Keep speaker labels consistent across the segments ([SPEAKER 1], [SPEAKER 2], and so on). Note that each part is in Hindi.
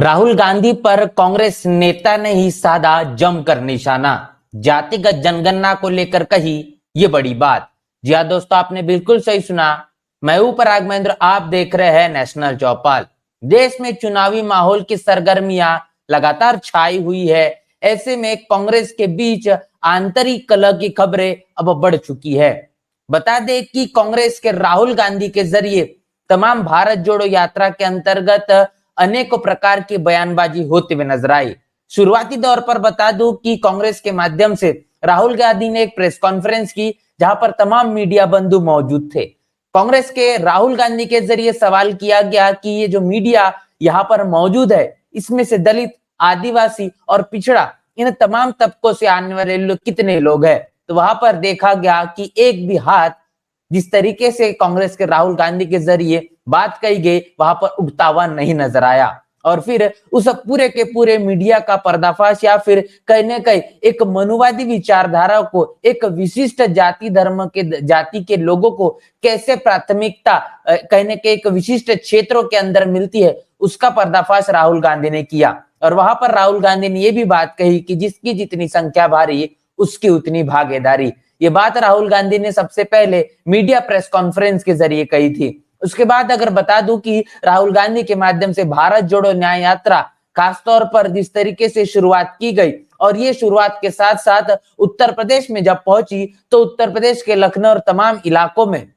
[SPEAKER 1] राहुल गांधी पर कांग्रेस नेता ने ही साधा जमकर निशाना। जातिगत जनगणना को लेकर कही ये बड़ी बात। जी हाँ दोस्तों, आपने बिल्कुल सही सुना। मैं हूं पराग महेंद्र, आप देख रहे हैं नेशनल चौपाल। देश में चुनावी माहौल की सरगर्मियां लगातार छाई हुई है। ऐसे में कांग्रेस के बीच आंतरिक कलह की खबरें अब बढ़ चुकी है। बता दें कि कांग्रेस के राहुल गांधी के जरिए तमाम भारत जोड़ो यात्रा के अंतर्गत अनेकों प्रकार की बयानबाजी होते हुए नजर आई। शुरुआती दौर पर बता दूं कि कांग्रेस के माध्यम से राहुल गांधी ने एक प्रेस कॉन्फ्रेंस की, जहां पर तमाम मीडिया बंधु मौजूद थे। कांग्रेस के राहुल गांधी के जरिए सवाल किया गया कि ये जो मीडिया यहाँ पर मौजूद है, इसमें से दलित, आदिवासी और पिछड़ा, इन तमाम तबकों से आने वाले लोग कितने लोग हैं। तो वहां पर देखा गया कि एक भी हाथ जिस तरीके से कांग्रेस के राहुल गांधी के जरिए बात कही गई, वहां पर उठता हुआ नहीं नजर आया। और फिर उस पूरे के पूरे मीडिया का पर्दाफाश, या फिर कहीं न कहीं एक मनुवादी विचारधारा को, एक विशिष्ट जाति धर्म के जाति के लोगों को कैसे प्राथमिकता कहीं न कहीं एक विशिष्ट क्षेत्रों के अंदर मिलती है, उसका पर्दाफाश राहुल गांधी ने किया। और वहां पर राहुल गांधी ने यह भी बात कही कि जिसकी जितनी संख्या भारी, उसकी उतनी भागीदारी। ये बात राहुल गांधी ने सबसे पहले मीडिया प्रेस कॉन्फ्रेंस के जरिए कही थी। उसके बाद अगर बता दूं कि राहुल गांधी के माध्यम से भारत जोड़ो न्याय यात्रा खासतौर पर जिस तरीके से शुरुआत की गई, और ये शुरुआत के साथ साथ उत्तर प्रदेश में जब पहुंची, तो उत्तर प्रदेश के लखनऊ और तमाम इलाकों में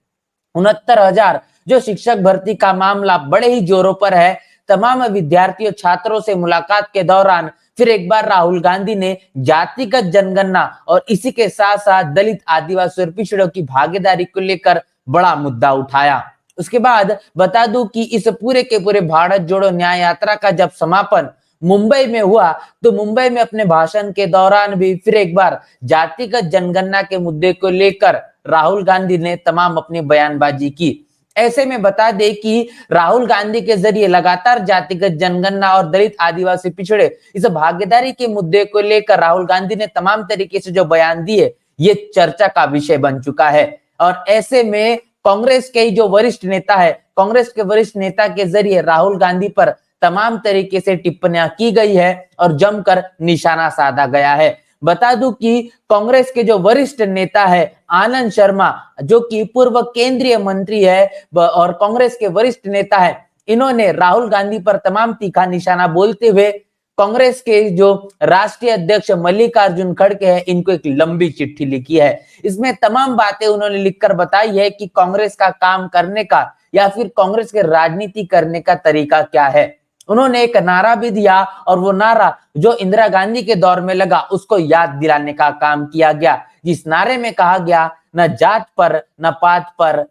[SPEAKER 1] 69,000 जो शिक्षक भर्ती का मामला बड़े ही जोरों पर है। तमाम विद्यार्थियों छात्रों से मुलाकात के दौरान फिर एक बार राहुल गांधी ने जातिगत जनगणना और इसी के साथ साथ दलित, आदिवासी और पिछड़ों की भागीदारी को लेकर बड़ा मुद्दा उठाया। उसके बाद बता दूं कि इस पूरे के पूरे भारत जोड़ो न्याय यात्रा का जब समापन मुंबई में हुआ, तो मुंबई में अपने भाषण के दौरान भी फिर एक बार जातिगत जनगणना के मुद्दे को लेकर राहुल गांधी ने तमाम अपनी बयानबाजी की। ऐसे में बता दे कि राहुल गांधी के जरिए लगातार जातिगत जनगणना और दलित, आदिवासी, पिछड़े इस भागीदारी के मुद्दे को लेकर राहुल गांधी ने तमाम तरीके से जो बयान दिए, ये चर्चा का विषय बन चुका है। और ऐसे में कांग्रेस के जो वरिष्ठ नेता है, कांग्रेस के वरिष्ठ नेता के जरिए राहुल गांधी पर तमाम तरीके से टिप्पणियां की गई है और जमकर निशाना साधा गया है। बता दूं कि कांग्रेस के जो वरिष्ठ नेता है आनंद शर्मा, जो कि पूर्व केंद्रीय मंत्री है और कांग्रेस के वरिष्ठ नेता है, इन्होंने राहुल गांधी पर तमाम तीखा निशाना बोलते हुए कांग्रेस के जो राष्ट्रीय अध्यक्ष मल्लिकार्जुन खड़गे हैं, इनको एक लंबी चिट्ठी लिखी है। इसमें तमाम बातें उन्होंने लिखकर बताई है कि कांग्रेस का काम करने का या फिर कांग्रेस के राजनीति करने का तरीका क्या है। उन्होंने एक नारा भी दिया, और वो नारा जो इंदिरा गांधी के दौर में लगा, उसको याद दिलाने का काम किया गया। जिस नारे में कहा गया, न जात पर न पात पर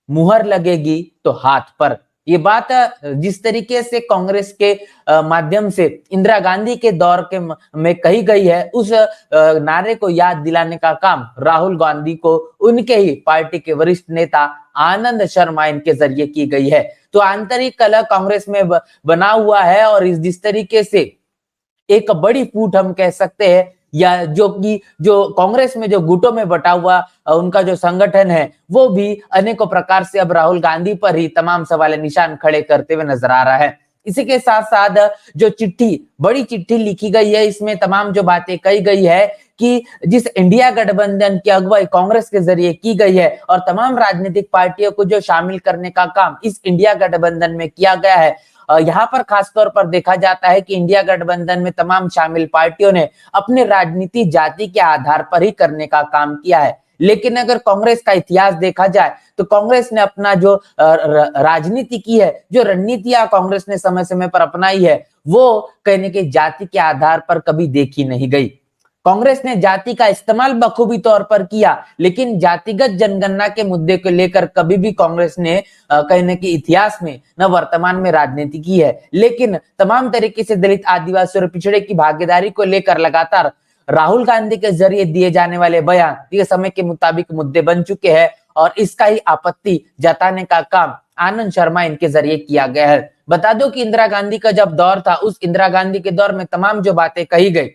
[SPEAKER 1] मुहर लगेगी तो हाथ पर। ये बात जिस तरीके से कांग्रेस के माध्यम से इंदिरा गांधी के दौर के में कही गई है, उस नारे को याद दिलाने का काम राहुल गांधी को उनके ही पार्टी के वरिष्ठ नेता आनंद शर्मा इनके जरिए की गई है। तो आंतरिक कलह कांग्रेस में बना हुआ है, और इस जिस तरीके से एक बड़ी फूट हम कह सकते हैं, या जो कि जो कांग्रेस में जो गुटों में बटा हुआ उनका जो संगठन है, वो भी अनेकों प्रकार से अब राहुल गांधी पर ही तमाम सवाल निशान खड़े करते हुए नजर आ रहा है। इसी के साथ साथ जो चिट्ठी, बड़ी चिट्ठी लिखी गई है, इसमें तमाम जो बातें कही गई है कि जिस इंडिया गठबंधन की अगुवाई कांग्रेस के जरिए की गई है और तमाम राजनीतिक पार्टियों को जो शामिल करने का काम इस इंडिया गठबंधन में किया गया है, यहाँ पर खासतौर पर देखा जाता है कि इंडिया गठबंधन में तमाम शामिल पार्टियों ने अपने राजनीति जाति के आधार पर ही करने का काम किया है। लेकिन अगर कांग्रेस का इतिहास देखा जाए, तो कांग्रेस ने अपना जो राजनीति की है, जो रणनीतियां कांग्रेस ने समय समय पर अपनाई है, वो कहने के जाति के आधार पर कभी देखी नहीं गई। कांग्रेस ने जाति का इस्तेमाल बखूबी तौर पर किया, लेकिन जातिगत जनगणना के मुद्दे को लेकर कभी भी कांग्रेस ने कहने के इतिहास में न वर्तमान में राजनीति की है। लेकिन तमाम तरीके से दलित, आदिवासी और पिछड़े की भागीदारी को लेकर लगातार राहुल गांधी के जरिए दिए जाने वाले बयान ये समय के मुताबिक मुद्दे बन चुके हैं, और इसका ही आपत्ति जताने का काम आनंद शर्मा इनके जरिए किया गया है। बता दो कि इंदिरा गांधी का जब दौर था, उस इंदिरा गांधी के दौर में तमाम जो बातें कही गई,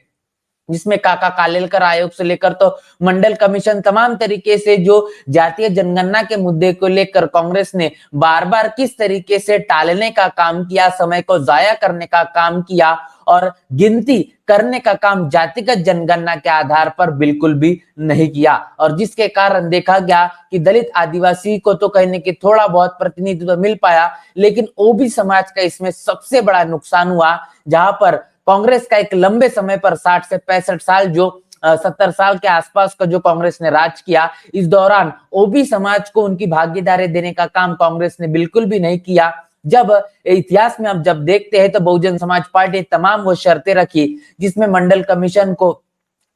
[SPEAKER 1] जिसमें काका कालेलकर आयोग से लेकर तो मंडल कमीशन, तमाम तरीके से जो जातीय जनगणना के मुद्दे को लेकर कांग्रेस ने बार बार किस तरीके से टालने का काम किया, समय को जाया करने का काम किया और गिनती करने का काम जातिगत जनगणना के आधार पर बिल्कुल भी नहीं किया, और जिसके कारण देखा गया कि दलित आदिवासी को तो कहने के थोड़ा बहुत प्रतिनिधित्व मिल पाया, लेकिन ओबी समाज का इसमें सबसे बड़ा नुकसान हुआ, जहां पर कांग्रेस का एक लंबे समय पर 60 से 65 साल जो 70 साल के आसपास का जो कांग्रेस ने राज किया, इस दौरान ओबी समाज को उनकी भागीदारी देने का काम कांग्रेस ने बिल्कुल भी नहीं किया। जब इतिहास में आप जब देखते हैं तो बहुजन समाज पार्टी तमाम वो शर्तें रखी, जिसमें मंडल कमीशन को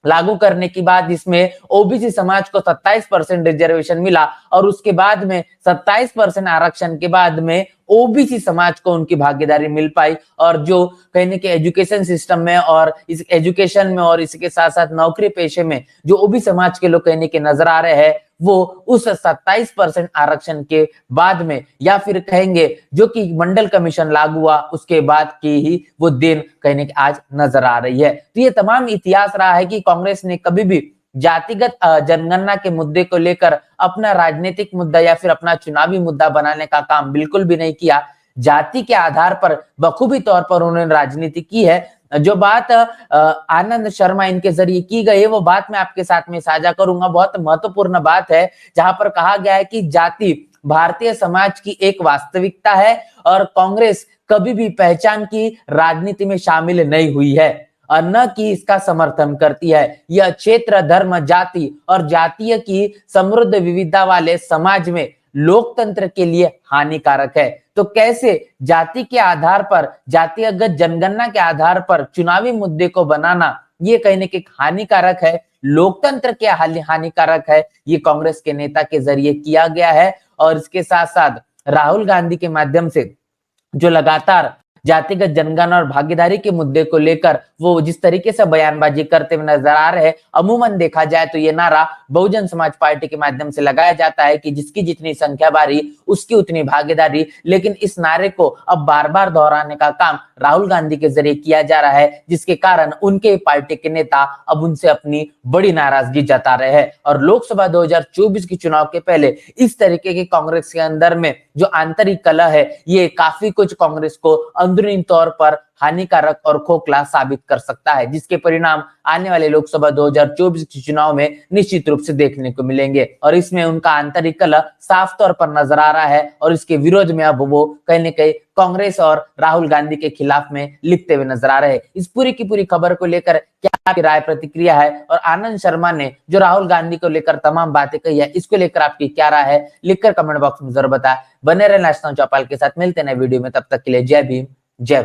[SPEAKER 1] लागू करने के बाद इसमें ओबीसी समाज को 27% रिजर्वेशन मिला, और उसके बाद में 27% आरक्षण के बाद में ओबीसी समाज को उनकी भागीदारी मिल पाई, और जो कहने के एजुकेशन सिस्टम में और इस एजुकेशन में और इसके साथ साथ नौकरी पेशे में जो ओबीसी समाज के लोग कहने के नजर आ रहे हैं, वो उस 27% आरक्षण के बाद में, या फिर कहेंगे जो कि मंडल कमीशन लागू हुआ उसके बाद की ही वो दिन कहने के आज नजर आ रही है। तो ये तमाम इतिहास रहा है कि कांग्रेस ने कभी भी जातिगत जनगणना के मुद्दे को लेकर अपना राजनीतिक मुद्दा या फिर अपना चुनावी मुद्दा बनाने का काम बिल्कुल भी नहीं किया। जाति के आधार पर बखूबी तौर पर उन्होंने राजनीति की है। जो बात आनंद शर्मा इनके जरिए की गई है, वो बात मैं आपके साथ में साझा करूंगा। बहुत महत्वपूर्ण बात है, जहां पर कहा गया है कि जाति भारतीय समाज की एक वास्तविकता है और कांग्रेस कभी भी पहचान की राजनीति में शामिल नहीं हुई है और न कि इसका समर्थन करती है। यह क्षेत्र, धर्म, जाति और जातीय की समृद्ध विविधता वाले समाज में लोकतंत्र के लिए हानिकारक है। तो कैसे जाति के आधार पर, जातिगत जनगणना के आधार पर चुनावी मुद्दे को बनाना ये कहने के हानिकारक है, लोकतंत्र के हानिकारक है, ये कांग्रेस के नेता के जरिए किया गया है। और इसके साथ साथ राहुल गांधी के माध्यम से जो लगातार जातिगत जनगणना और भागीदारी के मुद्दे को लेकर वो जिस तरीके से बयानबाजी करते हुए नजर आ रहे हैं, अमूमन देखा जाए तो ये नारा बहुजन समाज पार्टी के माध्यम से लगाया जाता है कि जिसकी जितनी संख्या बारी उसकी उतनी भागीदारी, लेकिन इस नारे को अब बार बार दोहराने का काम राहुल गांधी के जरिए किया जा रहा है, जिसके कारण उनके पार्टी के नेता अब उनसे अपनी बड़ी नाराजगी जता रहे हैं। और लोकसभा 2024 के चुनाव के पहले इस तरीके की कांग्रेस के अंदर में जो आंतरिक कलह है, ये काफी कुछ कांग्रेस को अंदरूनी तौर पर हानिकारक और खोखला साबित कर सकता है, जिसके परिणाम आने वाले लोकसभा 2024 के चुनाव में निश्चित रूप से देखने को मिलेंगे। और इसमें उनका आंतरिक कलह साफ तौर पर नजर आ रहा है और इसके विरोध में अब वो कहीं न कहीं कांग्रेस और राहुल गांधी के खिलाफ में लिखते हुए नजर आ रहे हैं। इस पूरी की पूरी खबर को लेकर क्या आपकी राय प्रतिक्रिया है, और आनंद शर्मा ने जो राहुल गांधी को लेकर तमाम बातें कही है, इसको लेकर आपकी क्या राय है, लिखकर कमेंट बॉक्स में जरूर बताएं। बने रहे नेशनल चौपाल के साथ, मिलते हैं नए वीडियो में, तब तक के लिए जय भीम, जय